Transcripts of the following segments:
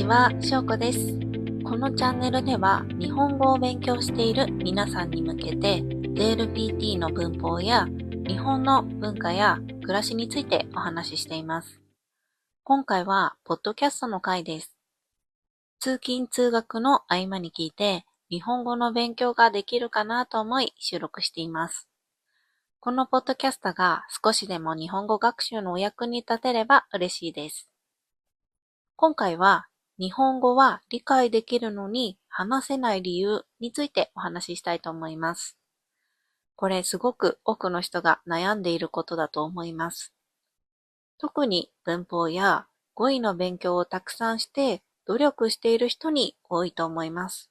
は、しょうこです。このチャンネルでは、日本語を勉強している皆さんに向けて、JLPT の文法や日本の文化や暮らしについてお話ししています。今回は、ポッドキャストの回です。通勤通学の合間に聞いて、日本語の勉強ができるかなと思い収録しています。このポッドキャストが少しでも日本語学習のお役に立てれば嬉しいです。今回は日本語は理解できるのに話せない理由についてお話ししたいと思います。これすごく多くの人が悩んでいることだと思います。特に文法や語彙の勉強をたくさんして努力している人に多いと思います。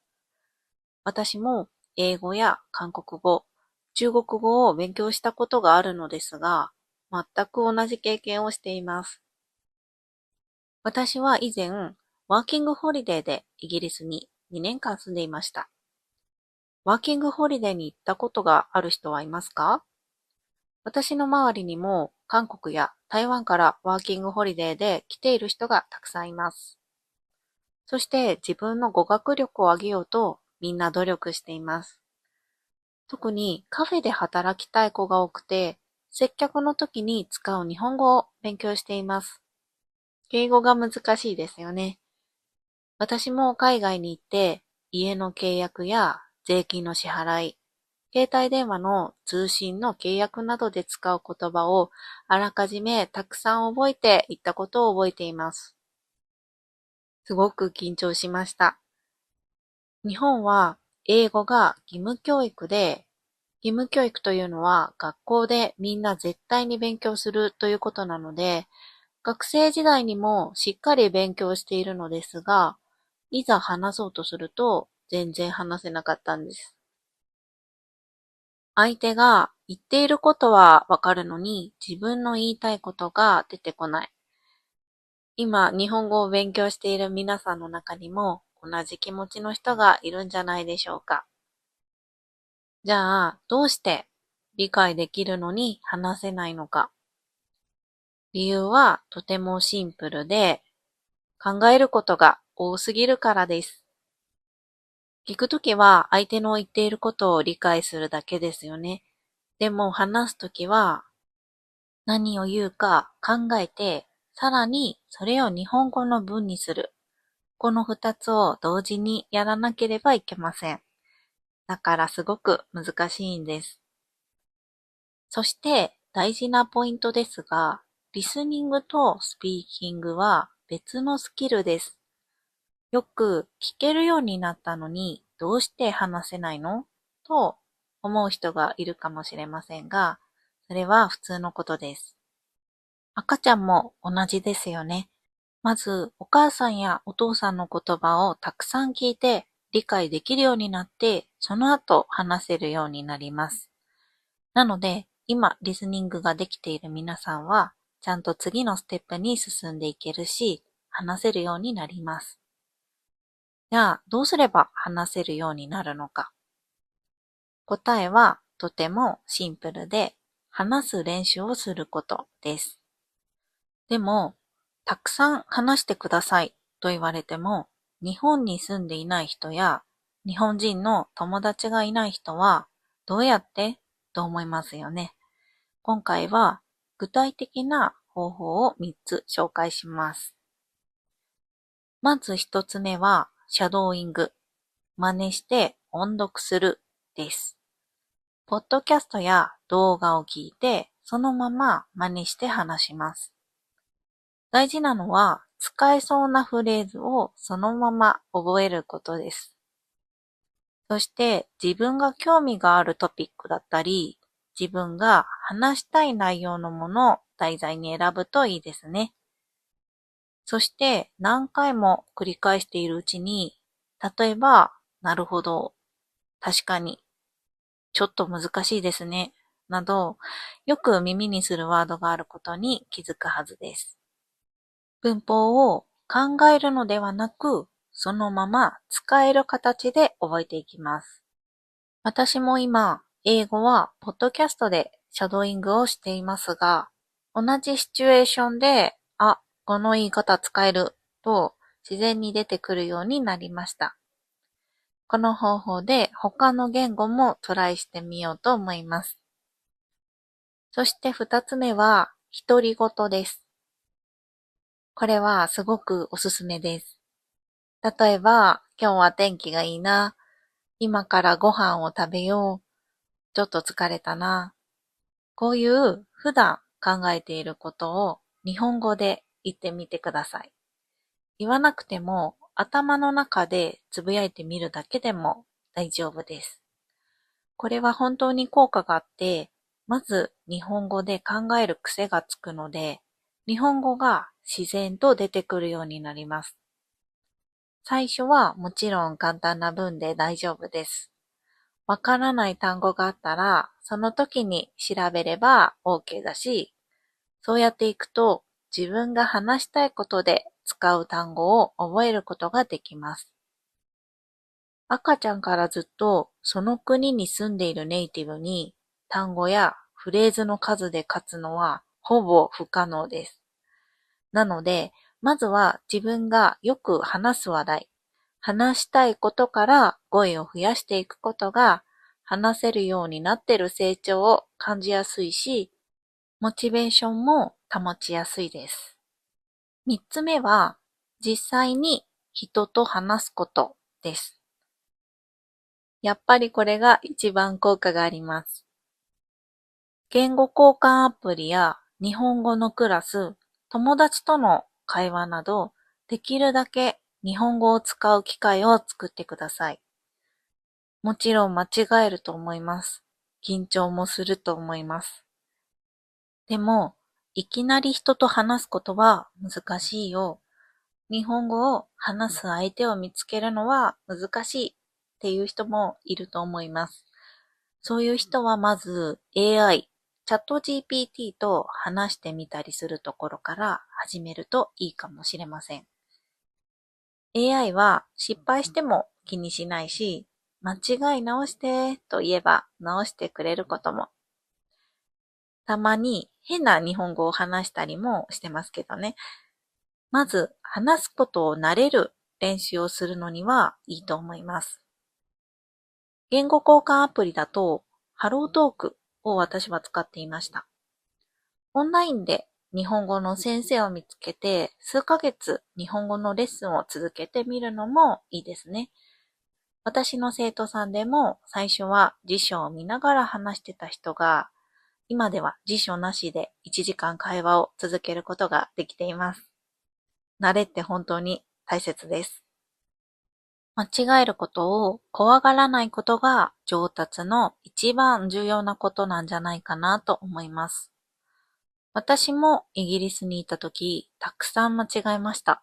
私も英語や韓国語、中国語を勉強したことがあるのですが、全く同じ経験をしています。私は以前、ワーキングホリデーでイギリスに2年間住んでいました。ワーキングホリデーに行ったことがある人はいますか？私の周りにも韓国や台湾からワーキングホリデーで来ている人がたくさんいます。そして自分の語学力を上げようとみんな努力しています。特にカフェで働きたい子が多くて、接客の時に使う日本語を勉強しています。敬語が難しいですよね。私も海外に行って家の契約や税金の支払い、携帯電話の通信の契約などで使う言葉をあらかじめたくさん覚えていったことを覚えています。すごく緊張しました。日本は英語が義務教育で、義務教育というのは学校でみんな絶対に勉強するということなので、学生時代にもしっかり勉強しているのですが、いざ話そうとすると全然話せなかったんです。相手が言っていることはわかるのに自分の言いたいことが出てこない。今、日本語を勉強している皆さんの中にも同じ気持ちの人がいるんじゃないでしょうか。じゃあ、どうして理解できるのに話せないのか。理由はとてもシンプルで、考えることが多すぎるからです。聞くときは相手の言っていることを理解するだけですよね。でも話すときは何を言うか考えて、さらにそれを日本語の文にする。この二つを同時にやらなければいけません。だからすごく難しいんです。そして大事なポイントですが、リスニングとスピーキングは別のスキルです。よく聞けるようになったのにどうして話せないのと思う人がいるかもしれませんが、それは普通のことです。赤ちゃんも同じですよね。まずお母さんやお父さんの言葉をたくさん聞いて理解できるようになって、その後話せるようになります。なので、今リスニングができている皆さんは、ちゃんと次のステップに進んでいけるし、話せるようになります。じゃあ、どうすれば話せるようになるのか。答えはとてもシンプルで、話す練習をすることです。でも、たくさん話してくださいと言われても、日本に住んでいない人や日本人の友達がいない人はどうやってと思いますよね。今回は具体的な方法を3つ紹介します。まず1つ目はシャドーイング。真似して音読するです。ポッドキャストや動画を聞いてそのまま真似して話します。大事なのは使えそうなフレーズをそのまま覚えることです。そして自分が興味があるトピックだったり、自分が話したい内容のものを題材に選ぶといいですね。そして何回も繰り返しているうちに、例えば、なるほど、確かに、ちょっと難しいですね、など、よく耳にするワードがあることに気づくはずです。文法を考えるのではなく、そのまま使える形で覚えていきます。私も今、英語はポッドキャストでシャドーイングをしていますが、同じシチュエーションで、あ、この言い方使えると自然に出てくるようになりました。この方法で他の言語もトライしてみようと思います。そして二つ目は、独り言です。これはすごくおすすめです。例えば、今日は天気がいいな。今からご飯を食べよう。ちょっと疲れたな。こういう普段考えていることを日本語で言ってみてください。言わなくても頭の中でつぶやいてみるだけでも大丈夫です。これは本当に効果があって、まず日本語で考える癖がつくので、日本語が自然と出てくるようになります。最初はもちろん簡単な文で大丈夫です。わからない単語があったら、その時に調べれば OK だし、そうやっていくと自分が話したいことで使う単語を覚えることができます。赤ちゃんからずっとその国に住んでいるネイティブに単語やフレーズの数で勝つのはほぼ不可能です。なので、まずは自分がよく話す話題、話したいことから語彙を増やしていくことが話せるようになっている成長を感じやすいし、モチベーションも保ちやすいです。三つ目は、実際に人と話すことです。やっぱりこれが一番効果があります。言語交換アプリや日本語のクラス、友達との会話など、できるだけ日本語を使う機会を作ってください。もちろん間違えると思います。緊張もすると思います。でも、いきなり人と話すことは難しいよ。日本語を話す相手を見つけるのは難しいっていう人もいると思います。そういう人はまず AI、チャット GPT と話してみたりするところから始めるといいかもしれません。AI は失敗しても気にしないし、間違い直してと言えば直してくれることも。たまに変な日本語を話したりもしてますけどね。まず話すことを慣れる練習をするのにはいいと思います。言語交換アプリだと、ハロートークを私は使っていました。オンラインで日本語の先生を見つけて、数ヶ月日本語のレッスンを続けてみるのもいいですね。私の生徒さんでも最初は辞書を見ながら話してた人が、今では辞書なしで1時間会話を続けることができています。慣れって本当に大切です。間違えることを怖がらないことが上達の一番重要なことなんじゃないかなと思います。私もイギリスにいたとき、たくさん間違えました。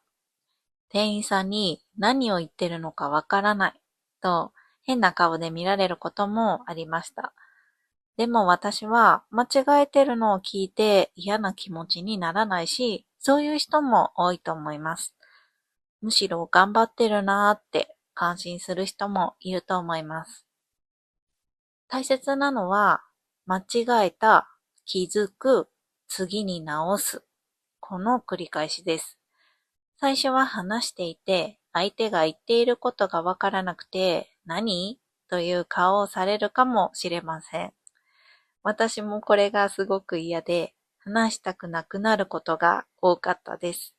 店員さんに何を言ってるのかわからないと変な顔で見られることもありました。でも私は間違えてるのを聞いて嫌な気持ちにならないし、そういう人も多いと思います。むしろ頑張ってるなーって感心する人もいると思います。大切なのは、間違えた、気づく、次に直す。この繰り返しです。最初は話していて、相手が言っていることがわからなくて、何という顔をされるかもしれません。私もこれがすごく嫌で、話したくなくなることが多かったです。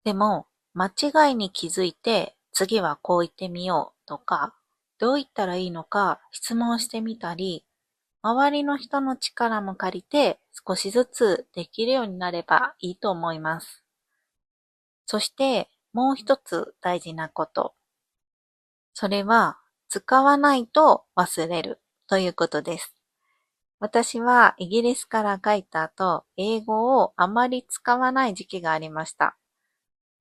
でも、間違いに気づいて、次はこう言ってみようとか、どう言ったらいいのか質問してみたり、周りの人の力も借りて少しずつできるようになればいいと思います。そしてもう一つ大事なこと。それは使わないと忘れるということです。私はイギリスから帰った後、英語をあまり使わない時期がありました。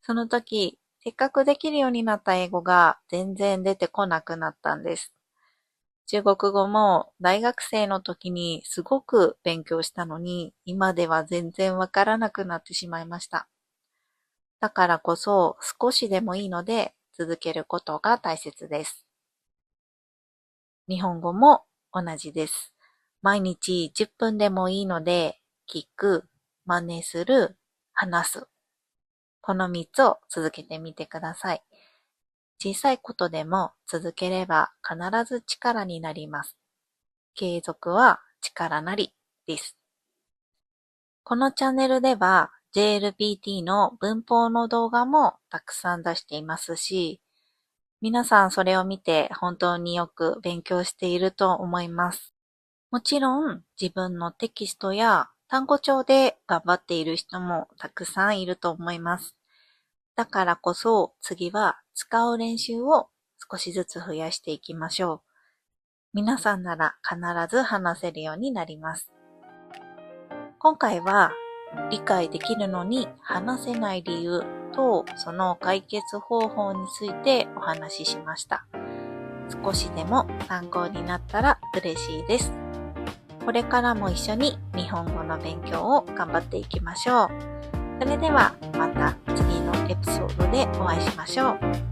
その時、せっかくできるようになった英語が全然出てこなくなったんです。中国語も大学生の時にすごく勉強したのに、今では全然わからなくなってしまいました。だからこそ少しでもいいので続けることが大切です。日本語も同じです。毎日10分でもいいので、聞く、真似する、話す。この3つを続けてみてください。小さいことでも続ければ必ず力になります。継続は力なりです。このチャンネルでは JLPT の文法の動画もたくさん出していますし、皆さんそれを見て本当によく勉強していると思います。もちろん自分のテキストや単語帳で頑張っている人もたくさんいると思います。だからこそ次は使う練習を少しずつ増やしていきましょう。皆さんなら必ず話せるようになります。今回は理解できるのに話せない理由とその解決方法についてお話ししました。少しでも参考になったら嬉しいです。これからも一緒に日本語の勉強を頑張っていきましょう。それではまた次のエピソードでお会いしましょう。